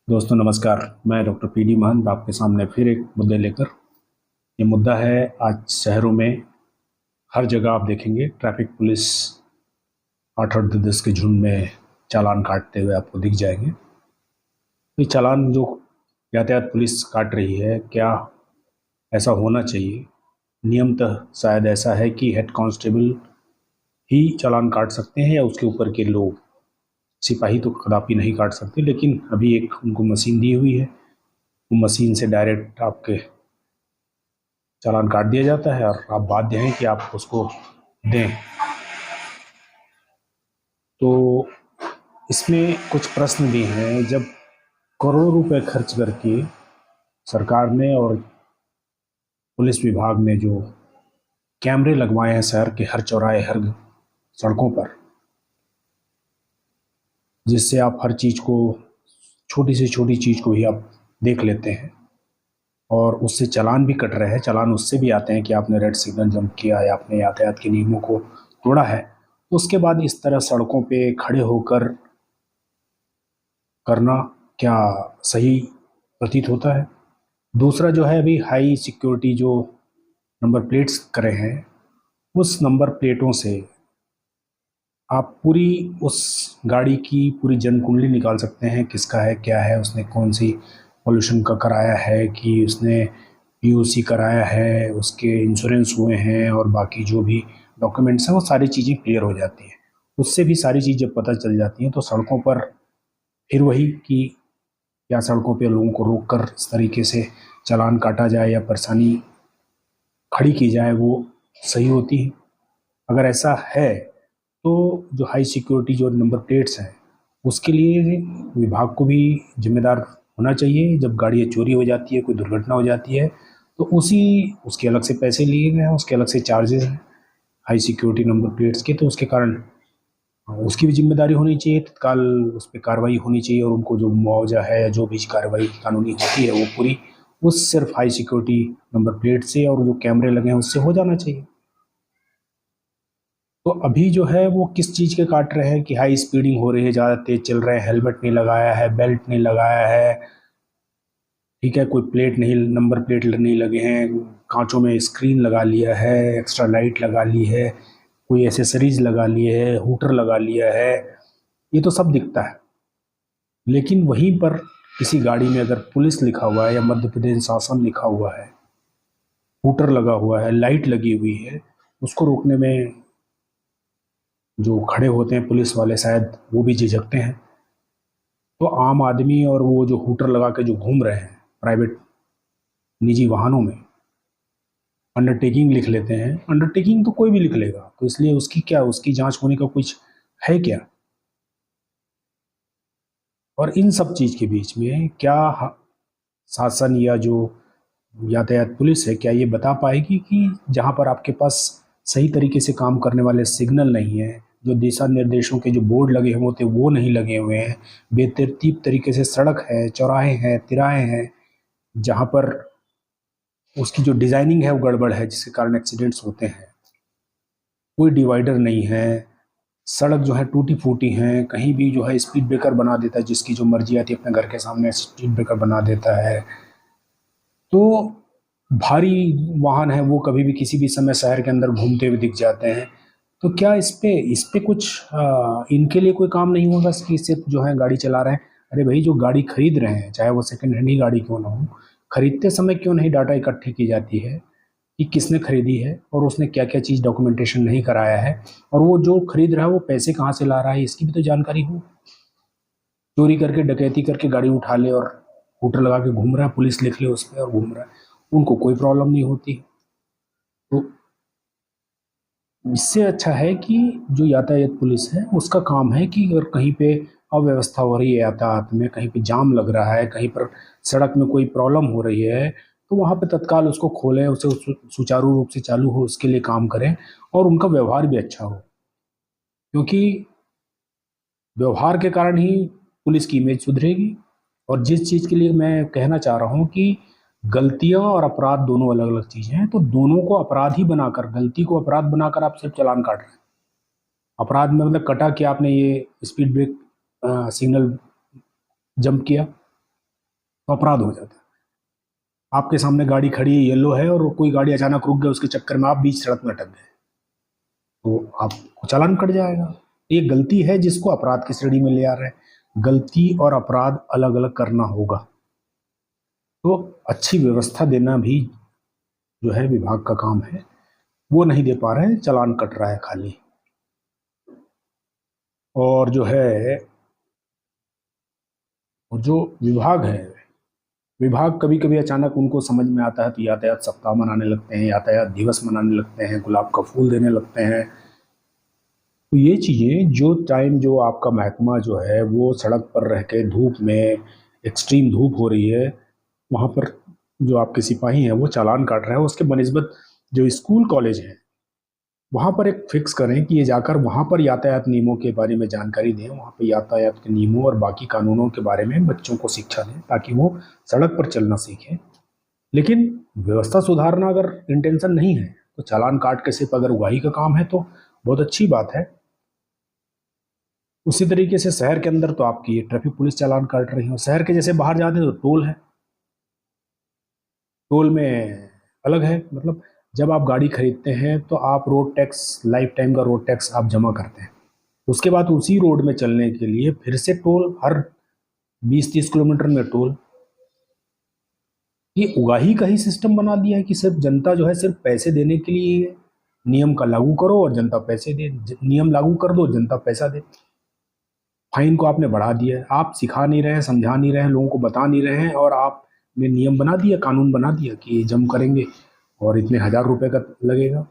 दोस्तों नमस्कार। मैं डॉक्टर पीडी महंत आपके सामने फिर एक मुद्दे लेकर। ये मुद्दा है, आज शहरों में हर जगह आप देखेंगे ट्रैफिक पुलिस 8-8 10 के झुंड में चालान काटते हुए आपको दिख जाएंगे। तो ये चालान जो यातायात पुलिस काट रही है, क्या ऐसा होना चाहिए? नियमतः शायद ऐसा है कि हेड कांस्टेबल ही चालान काट सकते हैं या उसके ऊपर के लोग। सिपाही तो कदापि नहीं काट सकते, लेकिन अभी एक उनको मशीन दी हुई है, वो मशीन से डायरेक्ट आपके चालान काट दिया जाता है और आप बाध्य हैं कि आप उसको दें। तो इसमें कुछ प्रश्न भी हैं। जब करोड़ों रुपए खर्च करके सरकार ने और पुलिस विभाग ने जो कैमरे लगवाए हैं शहर के हर चौराहे, हर सड़कों पर, जिससे आप हर चीज़ को, छोटी से छोटी चीज़ को भी आप देख लेते हैं और उससे चालान भी कट रहे हैं। चालान उससे भी आते हैं कि आपने रेड सिग्नल जंप किया या आपने यातायात के नियमों को तोड़ा है। उसके बाद इस तरह सड़कों पे खड़े होकर करना क्या सही प्रतीत होता है? दूसरा जो है, अभी हाई सिक्योरिटी जो नंबर प्लेट्स करे हैं, उस नंबर प्लेटों से आप पूरी उस गाड़ी की पूरी जन कुंडली निकाल सकते हैं, किसका है, क्या है, उसने कौन सी पॉल्यूशन का कराया है, कि उसने पीयूसी कराया है, उसके इंश्योरेंस हुए हैं और बाकी जो भी डॉक्यूमेंट्स हैं वो सारी चीज़ें क्लियर हो जाती हैं। उससे भी सारी चीज़ जब पता चल जाती हैं तो सड़कों पर फिर वही कि क्या सड़कों पे लोगों को रोक कर इस तरीके से चालान काटा जाए या परेशानी खड़ी की जाए, वो सही होती है? अगर ऐसा है तो जो हाई सिक्योरिटी जो नंबर प्लेट्स हैं, उसके लिए विभाग को भी जिम्मेदार होना चाहिए। जब गाड़ियाँ चोरी हो जाती है, कोई दुर्घटना हो जाती है, तो उसके अलग से पैसे लिए गए हैं, उसके अलग से चार्जेस हैं हाई सिक्योरिटी नंबर प्लेट्स के। तो उसके कारण उसकी भी जिम्मेदारी होनी चाहिए, तत्काल उस पर कार्रवाई होनी चाहिए और उनको जो मुआवजा है या जो भी कार्रवाई कानूनी होती है वो पूरी उस सिर्फ हाई सिक्योरिटी नंबर प्लेट से और जो कैमरे लगे हैं उससे हो जाना चाहिए। तो अभी जो है वो किस चीज़ के काट रहे हैं कि हाई स्पीडिंग हो रही है, ज़्यादा तेज चल रहे हैं, हेलमेट नहीं लगाया है, बेल्ट नहीं लगाया है, ठीक है, कोई प्लेट नहीं, नंबर प्लेट नहीं लगे हैं, कांचों में स्क्रीन लगा लिया है, एक्स्ट्रा लाइट लगा ली है, कोई एसेसरीज लगा लिए है, हूटर लगा लिया है, ये तो सब दिखता है। लेकिन वहीं पर किसी गाड़ी में अगर पुलिस लिखा हुआ है या मध्य प्रदेश शासन लिखा हुआ है, हूटर लगा हुआ है, लाइट लगी हुई है, उसको रोकने में जो खड़े होते हैं पुलिस वाले शायद वो भी झिझकते हैं। तो आम आदमी और वो जो हूटर लगा के जो घूम रहे हैं प्राइवेट निजी वाहनों में, अंडरटेकिंग लिख लेते हैं। अंडरटेकिंग तो कोई भी लिख लेगा, तो इसलिए उसकी क्या, उसकी जांच होने का कुछ है क्या? और इन सब चीज़ के बीच में क्या शासन या जो यातायात पुलिस है, क्या ये बता पाएगी कि जहाँ पर आपके पास सही तरीके से काम करने वाले सिग्नल नहीं है, जो दिशा निर्देशों के जो बोर्ड लगे हुए होते वो नहीं लगे हुए हैं, बेतरतीब तरीके से सड़क है, चौराहे हैं, तिराहे हैं, जहाँ पर उसकी जो डिज़ाइनिंग है वो गड़बड़ है जिसके कारण एक्सीडेंट्स होते हैं, कोई डिवाइडर नहीं है, सड़क जो है टूटी फूटी हैं, कहीं भी जो है स्पीड ब्रेकर बना देता है, जिसकी जो मर्जी आती है अपने घर के सामने स्पीड ब्रेकर बना देता है। तो भारी वाहन है वो कभी भी किसी भी समय शहर के अंदर घूमते हुए दिख जाते हैं। तो क्या इस पे कुछ इनके लिए कोई काम नहीं होगा कि सिर्फ जो है गाड़ी चला रहे हैं? अरे भाई, जो गाड़ी खरीद रहे हैं, चाहे वो सेकंड हैंड ही गाड़ी क्यों ना हो, खरीदते समय क्यों नहीं डाटा इकट्ठी की जाती है कि किसने खरीदी है और उसने क्या क्या चीज़ डॉक्यूमेंटेशन नहीं कराया है, और वो जो खरीद रहा है वो पैसे कहाँ से ला रहा है, इसकी भी तो जानकारी हो। चोरी करके, डकैती करके गाड़ी उठा ले और हूटर लगा के घूम रहा है, पुलिस लिख ले उस पर और घूम रहा है, उनको कोई प्रॉब्लम नहीं होती। तो इससे अच्छा है कि जो यातायात पुलिस है उसका काम है कि अगर कहीं पे अव्यवस्था हो रही है यातायात में, कहीं पे जाम लग रहा है, कहीं पर सड़क में कोई प्रॉब्लम हो रही है, तो वहाँ पे तत्काल उसको खोलें, उसे सुचारू रूप से चालू हो उसके लिए काम करें और उनका व्यवहार भी अच्छा हो। क्योंकि व्यवहार के कारण ही पुलिस की इमेज सुधरेगी। और जिस चीज़ के लिए मैं कहना चाह रहा हूँ कि गलतियाँ और अपराध दोनों अलग अलग चीज़ें हैं, तो दोनों को अपराध ही बनाकर, गलती को अपराध बनाकर आप सिर्फ चालान काट रहे हैं। अपराध में मतलब कटा कि आपने ये स्पीड ब्रेक सिग्नल जंप किया, तो अपराध हो जाता है। आपके सामने गाड़ी खड़ी है, येलो है, और कोई गाड़ी अचानक रुक गई, उसके चक्कर में आप बीच सड़क में अटक गए, तो आपको चालान कट जाएगा। ये गलती है जिसको अपराध की श्रेणी में ले आ रहे हैं। गलती और अपराध अलग अलग करना होगा। तो अच्छी व्यवस्था देना भी जो है विभाग का काम है, वो नहीं दे पा रहे हैं, चालान कट रहा है खाली। और जो है, और जो विभाग है, विभाग कभी कभी अचानक उनको समझ में आता है तो यातायात सप्ताह मनाने लगते हैं, यातायात दिवस मनाने लगते हैं, गुलाब का फूल देने लगते हैं। तो ये चीज़ें, जो टाइम जो आपका महकमा जो है वो सड़क पर रह के धूप में, एक्सट्रीम धूप हो रही है, वहाँ पर जो आपके सिपाही हैं वो चालान काट रहे हैं, उसके बनिस्बत जो स्कूल कॉलेज हैं वहाँ पर एक फिक्स करें कि ये जाकर वहाँ पर यातायात नियमों के बारे में जानकारी दें, वहाँ पर यातायात के नियमों और बाकी कानूनों के बारे में बच्चों को शिक्षा दें, ताकि वो सड़क पर चलना सीखें। लेकिन व्यवस्था सुधारना अगर इंटेंशन नहीं है तो चालान काट के सिर्फ अगर उगाही का काम है तो बहुत अच्छी बात है। उसी तरीके से शहर के अंदर तो आपकी ट्रैफिक पुलिस चालान काट रही है, शहर के जैसे बाहर जाते हैं तो टोल है। टोल में अलग है, मतलब जब आप गाड़ी खरीदते हैं तो आप रोड टैक्स, लाइफ टाइम का रोड टैक्स आप जमा करते हैं। उसके बाद उसी रोड में चलने के लिए फिर से टोल, हर 20-30 किलोमीटर में टोल। ये उगाही का ही सिस्टम बना दिया है कि सिर्फ जनता जो है सिर्फ पैसे देने के लिए नियम का लागू करो और जनता पैसे दे, नियम लागू कर दो, जनता पैसा दे। फाइन को आपने बढ़ा दिया है, आप सिखा नहीं रहे हैं, समझा नहीं रहे हैं, लोगों को बता नहीं रहे हैं, और आपने नियम बना दिया, कानून बना दिया कि ये जम करेंगे और इतने 1,000 रुपए का लगेगा।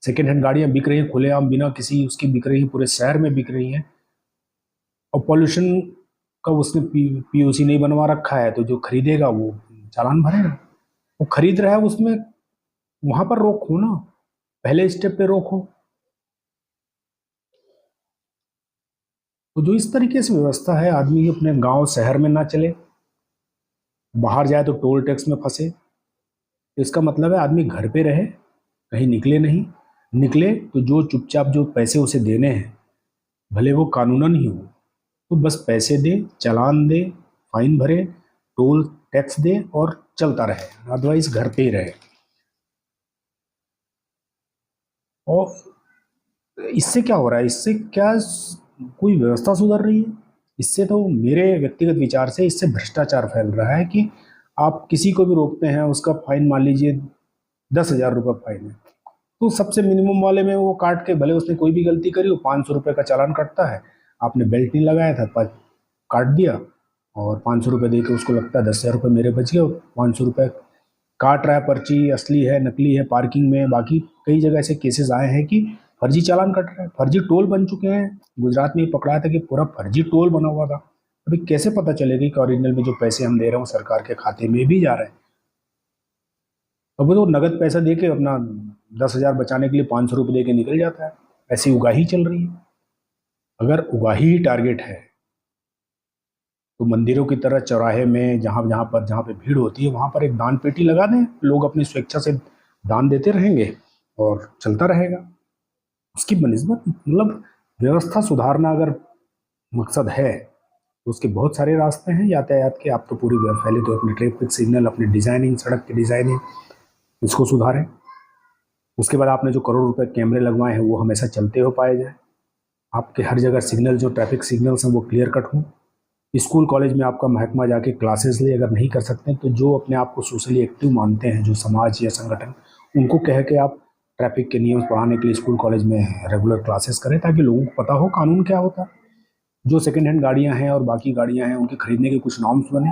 सेकेंड हैंड गाड़ियां बिक रही हैं खुलेआम, बिना किसी उसकी बिक रही हैं, पूरे शहर में बिक रही हैं। और पॉल्यूशन का उसने पीयूसी नहीं बनवा रखा है, तो जो खरीदेगा वो चालान भरेगा। वो खरीद रहा है, उसमें वहां पर रोक हो ना, पहले स्टेप पे रोक हो। तो जो इस तरीके से व्यवस्था है, आदमी अपने गांव शहर में ना चले, बाहर जाए तो टोल टैक्स में फंसे। तो इसका मतलब है आदमी घर पे रहे, कहीं निकले नहीं। निकले तो जो चुपचाप जो पैसे उसे देने हैं, भले वो कानूनन ही हो, तो बस पैसे दे, चालान दे, फाइन भरे, टोल टैक्स दे और चलता रहे, अदरवाइज घर पे ही रहे। और इससे क्या हो रहा है, इससे क्या कोई व्यवस्था सुधर रही है? इससे तो मेरे व्यक्तिगत विचार से इससे भ्रष्टाचार फैल रहा है कि आप किसी को भी रोकते हैं, उसका फाइन मान लीजिए 10,000 रुपये फाइन है, तो सबसे मिनिमम वाले में वो काट के, भले उसने कोई भी गलती करी, वो 500 रुपये का चालान कटता है। आपने बेल्ट नहीं लगाया था, काट दिया, और 500 रुपये दे के उसको लगता है 10,000 रुपये मेरे बच गए। 500 रुपये काट रहा है, पर्ची असली है नकली है, पार्किंग में, बाकी कई जगह ऐसे केसेस आए हैं कि फर्जी चालान कट रहा है, फर्जी टोल बन चुके हैं। गुजरात में पकड़ा था कि पूरा फर्जी टोल बना हुआ था। अभी कैसे पता चलेगा कि ओरिजिनल में जो पैसे हम दे रहे हैं वो सरकार के खाते में भी जा रहे हैं? अब वो तो नगद पैसा दे के अपना 10,000 बचाने के लिए 500 रुपये दे के निकल जाता है। ऐसी उगाही चल रही है। अगर उगाही ही टारगेट है तो मंदिरों की तरह चौराहे में जहाँ पे भीड़ होती है वहाँ पर एक दान पेटी लगा दें, लोग अपनी स्वेच्छा से दान देते रहेंगे और चलता रहेगा। उसकी बनिस्बत, मतलब व्यवस्था सुधारना अगर मकसद है तो उसके बहुत सारे रास्ते हैं यातायात के। आप तो पूरी पहले तो अपने ट्रैफिक सिग्नल, अपनी डिजाइनिंग, सड़क की डिजाइनिंग, इसको सुधारें। उसके बाद आपने जो करोड़ रुपए कैमरे लगवाए हैं वो हमेशा चलते हो पाए जाए। आपके हर जगह सिग्नल, जो ट्रैफिक सिग्नल्स हैं वो क्लियर कट हों। स्कूल कॉलेज में आपका महकमा जाके क्लासेस ले, अगर नहीं कर सकते तो जो अपने आप को सोशली एक्टिव मानते हैं, जो समाज या संगठन, उनको कह के आप ट्रैफिक के नियम पढ़ाने के लिए स्कूल कॉलेज में रेगुलर क्लासेस करें, ताकि लोगों को पता हो कानून क्या होता है। जो सेकेंड हैंड गाड़ियां हैं और बाकी गाड़ियां हैं उनके खरीदने के कुछ नॉर्म्स बने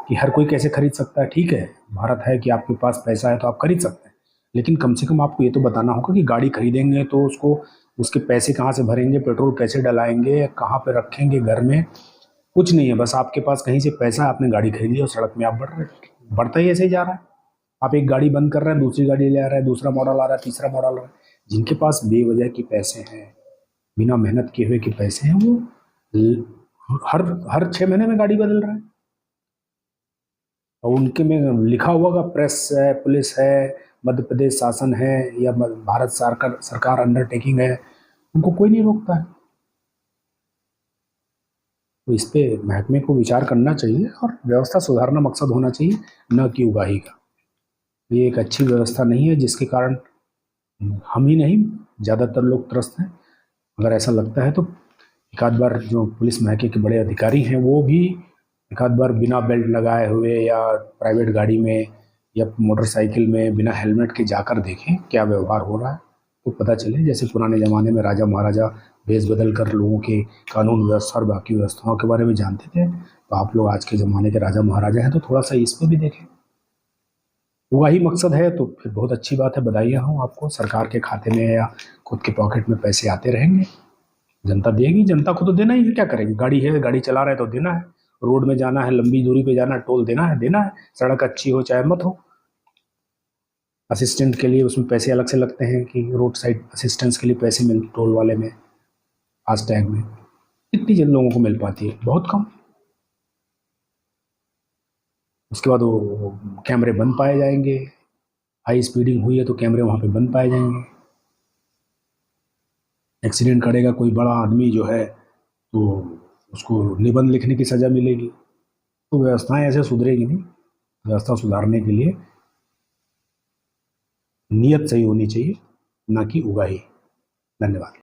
कि हर कोई कैसे खरीद सकता है। ठीक है, भारत है कि आपके पास पैसा है तो आप खरीद सकते हैं, लेकिन कम से कम आपको ये तो बताना होगा कि गाड़ी खरीदेंगे तो उसको, उसके पैसे कहाँ से भरेंगे, पेट्रोल कैसे डलाएंगे, कहाँ पे रखेंगे, घर में कुछ नहीं है। बस आपके पास कहीं से पैसा, आपने गाड़ी खरीद ली और सड़क में आप बढ़ रहे, बढ़ता ही ऐसे ही जा रहा है। आप एक गाड़ी बंद कर रहे हैं, दूसरी गाड़ी ले आ रहा है, दूसरा मॉडल आ रहा है, तीसरा मॉडल आ रहा है। जिनके पास बेवजह के पैसे हैं, बिना मेहनत किए हुए के पैसे हैं, वो हर हर 6 महीने में गाड़ी बदल रहा है। और उनके में लिखा हुआ का प्रेस है, पुलिस है, मध्य प्रदेश शासन है, या भारत सरकार सरकार अंडरटेकिंग है, उनको कोई नहीं रोकता है। तो इस पे महकमे को विचार करना चाहिए और व्यवस्था सुधारना मकसद होना चाहिए, न कि उगाही का। ये एक अच्छी व्यवस्था नहीं है जिसके कारण हम ही नहीं, ज़्यादातर लोग त्रस्त हैं। अगर ऐसा लगता है तो एक आध बार जो पुलिस महकमे के बड़े अधिकारी हैं वो भी एक आध बार बिना बेल्ट लगाए हुए या प्राइवेट गाड़ी में या मोटरसाइकिल में बिना हेलमेट के जाकर देखें क्या व्यवहार हो रहा है, तो पता चले। जैसे पुराने ज़माने में राजा महाराजा भेष बदल कर लोगों के कानून व्यवस्था और बाकी व्यवस्थाओं के बारे में जानते थे, तो आप लोग आज के ज़माने के राजा महाराजा हैं, तो थोड़ा सा इस पर भी देखें। वही मकसद है तो फिर बहुत अच्छी बात है, बधाइयाँ हो आपको। सरकार के खाते में या खुद के पॉकेट में पैसे आते रहेंगे, जनता देगी। जनता को तो देना ही है, क्या करेगी? गाड़ी है, गाड़ी चला रहे तो देना है। रोड में जाना है, लंबी दूरी पे जाना है, टोल देना है, देना है। सड़क अच्छी हो चाहे मत हो। असिस्टेंट के लिए उसमें पैसे अलग से लगते हैं कि रोड साइड असिस्टेंस के लिए पैसे मिल टोल वाले में, फास्टैग में। कितनी जन लोगों को मिल पाती है? बहुत कम। उसके बाद वो कैमरे बंद पाए जाएंगे। हाई स्पीडिंग हुई है तो कैमरे वहाँ पे बंद पाए जाएंगे। एक्सीडेंट करेगा कोई बड़ा आदमी जो है तो उसको निबंध लिखने की सज़ा मिलेगी। तो व्यवस्थाएं ऐसे सुधरेगी नहीं। व्यवस्था सुधारने के लिए नीयत सही होनी चाहिए, ना कि उगाही। धन्यवाद।